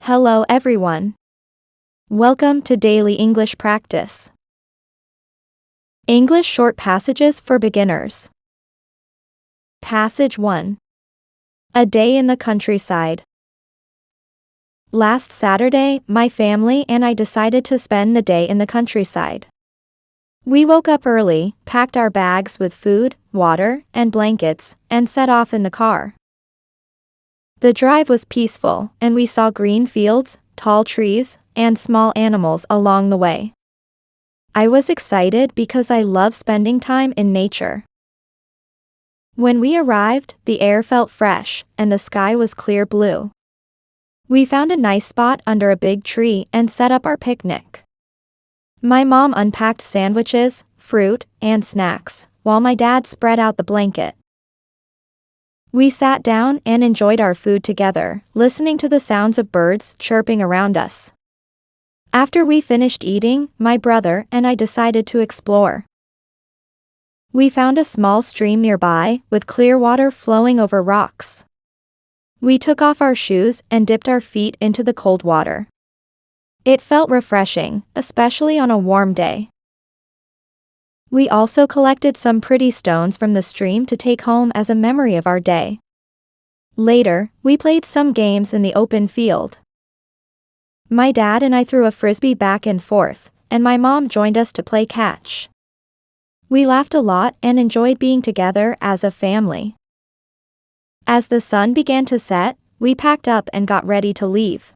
Hello everyone. Welcome to Daily English Practice. English Short Passages for Beginners. Passage 1. A Day in the Countryside. Last Saturday, my family and I decided to spend the day in the countryside. We woke up early, packed our bags with food, water, and blankets, and set off in the car. The drive was peaceful, and we saw green fields, tall trees, and small animals along the way. I was excited because I love spending time in nature. When we arrived, the air felt fresh, and the sky was clear blue. We found a nice spot under a big tree and set up our picnic. My mom unpacked sandwiches, fruit, and snacks, while my dad spread out the blanket. We sat down and enjoyed our food together, listening to the sounds of birds chirping around us. After we finished eating, my brother and I decided to explore. We found a small stream nearby, with clear water flowing over rocks. We took off our shoes and dipped our feet into the cold water. It felt refreshing, especially on a warm day. We also collected some pretty stones from the stream to take home as a memory of our day. Later, we played some games in the open field. My dad and I threw a frisbee back and forth, and my mom joined us to play catch. We laughed a lot and enjoyed being together as a family. As the sun began to set, we packed up and got ready to leave.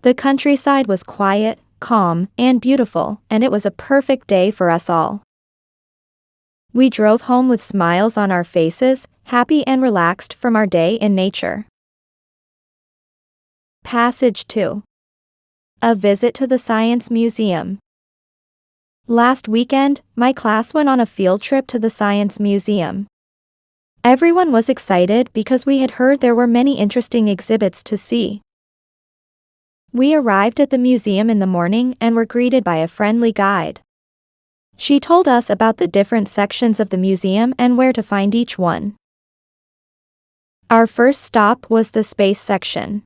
The countryside was quiet, calm, and beautiful, and it was a perfect day for us all. We drove home with smiles on our faces, happy and relaxed from our day in nature. Passage 2. A Visit to the Science Museum. Last weekend, my class went on a field trip to the Science Museum. Everyone was excited because we had heard there were many interesting exhibits to see. We arrived at the museum in the morning and were greeted by a friendly guide. She told us about the different sections of the museum and where to find each one. Our first stop was the space section.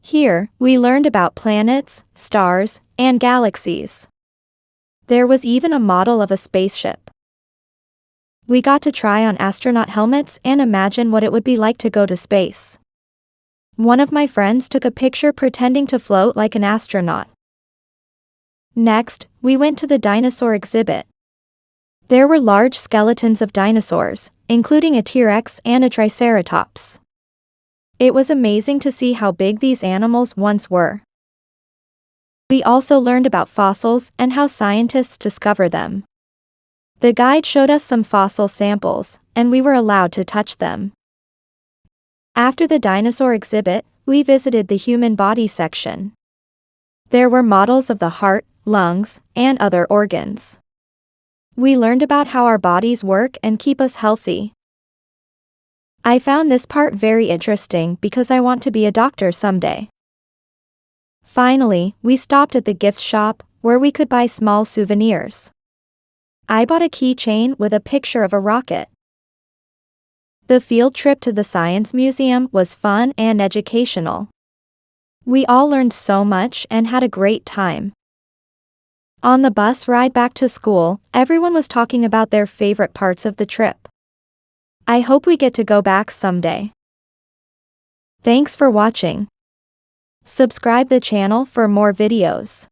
Here, we learned about planets, stars, and galaxies. There was even a model of a spaceship. We got to try on astronaut helmets and imagine what it would be like to go to space. One of my friends took a picture pretending to float like an astronaut. Next, we went to the dinosaur exhibit. There were large skeletons of dinosaurs, including a T-Rex and a Triceratops. It was amazing to see how big these animals once were. We also learned about fossils and how scientists discover them. The guide showed us some fossil samples, and we were allowed to touch them. After the dinosaur exhibit, we visited the human body section. There were models of the heart, lungs, and other organs. We learned about how our bodies work and keep us healthy. I found this part very interesting because I want to be a doctor someday. Finally, we stopped at the gift shop, where we could buy small souvenirs. I bought a keychain with a picture of a rocket. The field trip to the Science Museum was fun and educational. We all learned so much and had a great time. On the bus ride back to school, everyone was talking about their favorite parts of the trip. I hope we get to go back someday. Thanks for watching. Subscribe the channel for more videos.